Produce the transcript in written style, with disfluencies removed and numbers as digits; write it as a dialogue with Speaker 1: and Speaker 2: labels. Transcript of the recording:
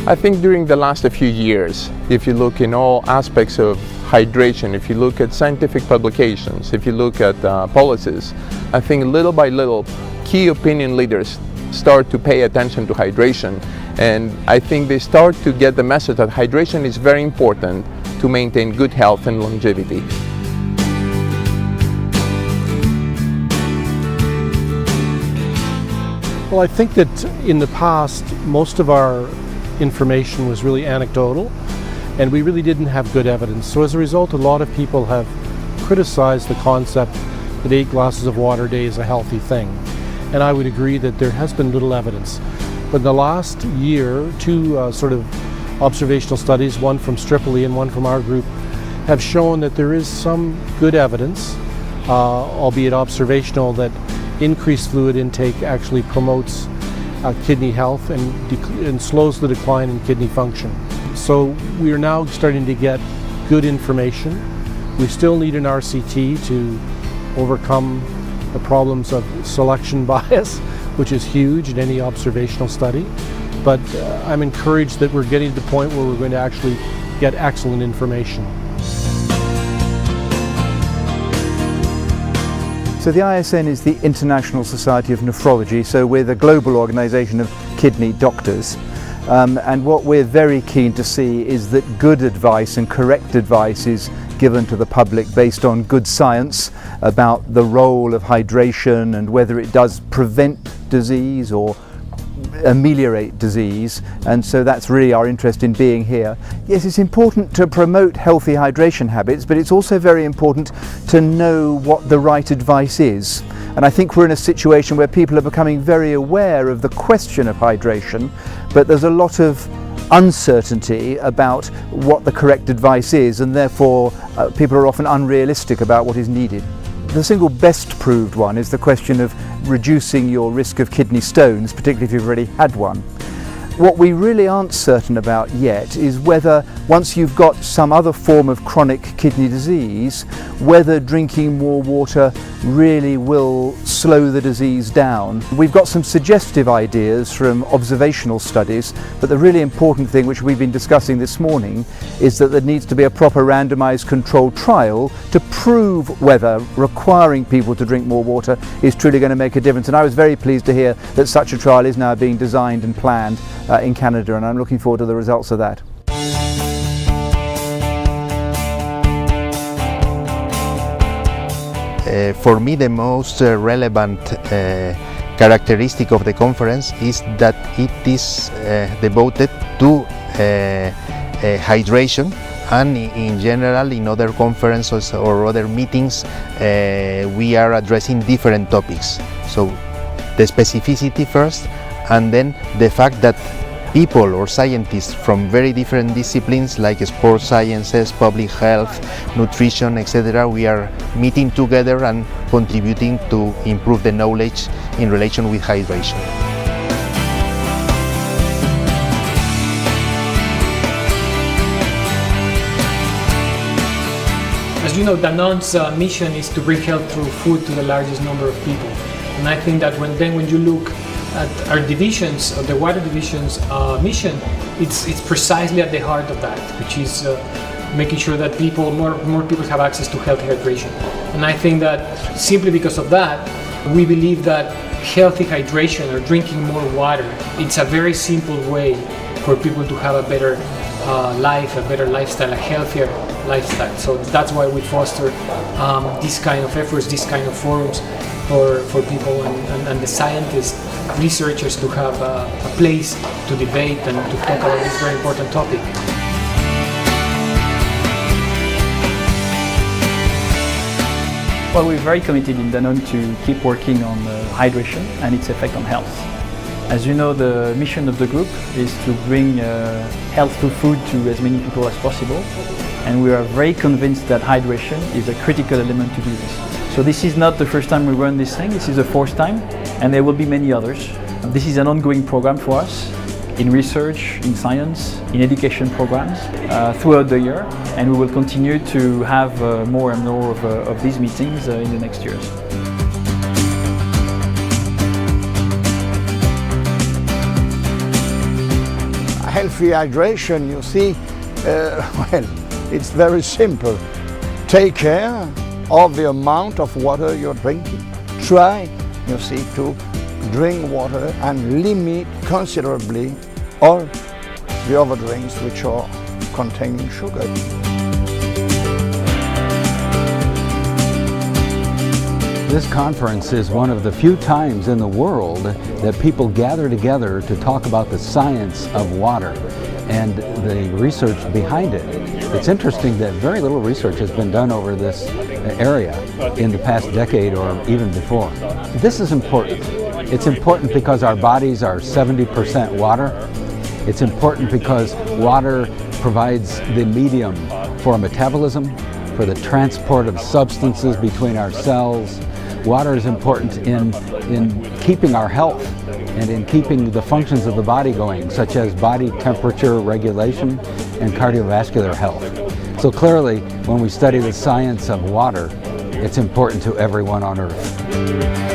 Speaker 1: I think during the last few years, if you look in all aspects of hydration, if you look at scientific publications, if you look at policies, I think little by little key opinion leaders start to pay attention to hydration, and I think they start to get the message that hydration is very important to maintain good health and longevity.
Speaker 2: Well, I think that in the past, most of our information was really anecdotal, and we really didn't have good evidence. So as a result, a lot of people have criticized the concept that 8 glasses of water a day is a healthy thing. And I would agree that there has been little evidence. But in the last year, 2 sort of observational studies, one from Stripoli and one from our group, have shown that there is some good evidence, albeit observational, that increased fluid intake actually promotes kidney health and slows the decline in kidney function. So we are now starting to get good information. We still need an RCT to overcome the problems of selection bias, which is huge in any observational study. But I'm encouraged that we're getting to the point where we're going to actually get excellent information.
Speaker 3: So the ISN is the International Society of Nephrology, so we're the global organisation of kidney doctors. And what we're very keen to see is that good advice and correct advice is given to the public based on good science about the role of hydration and whether it does prevent disease or ameliorate disease, and so that's really our interest in being here. Yes, it's important to promote healthy hydration habits, but it's also very important to know what the right advice is. And I think we're in a situation where people are becoming very aware of the question of hydration, but there's a lot of uncertainty about what the correct advice is, and therefore people are often unrealistic about what is needed. The single best proved one is the question of reducing your risk of kidney stones, particularly if you've already had one. What we really aren't certain about yet is whether, once you've got some other form of chronic kidney disease, whether drinking more water really will slow the disease down. We've got some suggestive ideas from observational studies, but the really important thing, which we've been discussing this morning, is that there needs to be a proper randomized controlled trial to prove whether requiring people to drink more water is truly going to make a difference. And I was very pleased to hear that such a trial is now being designed and planned in Canada, and I'm looking forward to the results of that.
Speaker 4: For me, the most relevant characteristic of the conference is that it is devoted to hydration, and in general in other conferences or other meetings we are addressing different topics. So the specificity first, and then the fact that people or scientists from very different disciplines like sports sciences, public health, nutrition, etc., we are meeting together and contributing to improve the knowledge in relation with hydration.
Speaker 5: As you know, Danone's mission is to bring health through food to the largest number of people. And I think that when you look at our divisions, the water division's mission, it's precisely at the heart of that, which is making sure that more people have access to healthy hydration. And I think that simply because of that, we believe that healthy hydration or drinking more water, it's a very simple way for people to have a better life, a better lifestyle, a healthier lifestyle. So that's why we foster these kind of efforts, these kind of forums for people and the scientists, researchers to have a place to debate and to talk about this very important topic.
Speaker 6: Well, we're very committed in Danone to keep working on hydration and its effect on health. As you know, the mission of the group is to bring health through food to as many people as possible, and we are very convinced that hydration is a critical element to do this. So this is not the first time we run this thing, this is the 4th time, and there will be many others. This is an ongoing program for us in research, in science, in education programs throughout the year, and we will continue to have more and more of these meetings in the next years.
Speaker 1: I
Speaker 7: healthy hydration, you see, well, it's very simple. Take care of the amount of water you're drinking. Try, you see, to drink water and limit considerably all the other drinks which are containing sugar.
Speaker 8: This conference is one of the few times in the world that people gather together to talk about the science of water and the research behind it. It's interesting that very little research has been done over this area in the past decade or even before. This is important. It's important because our bodies are 70% water. It's important because water provides the medium for metabolism, for the transport of substances between our cells. Water is important in keeping our health and in keeping the functions of the body going, such as body temperature regulation and cardiovascular health. So clearly, when we study the science of water, it's important to everyone on Earth.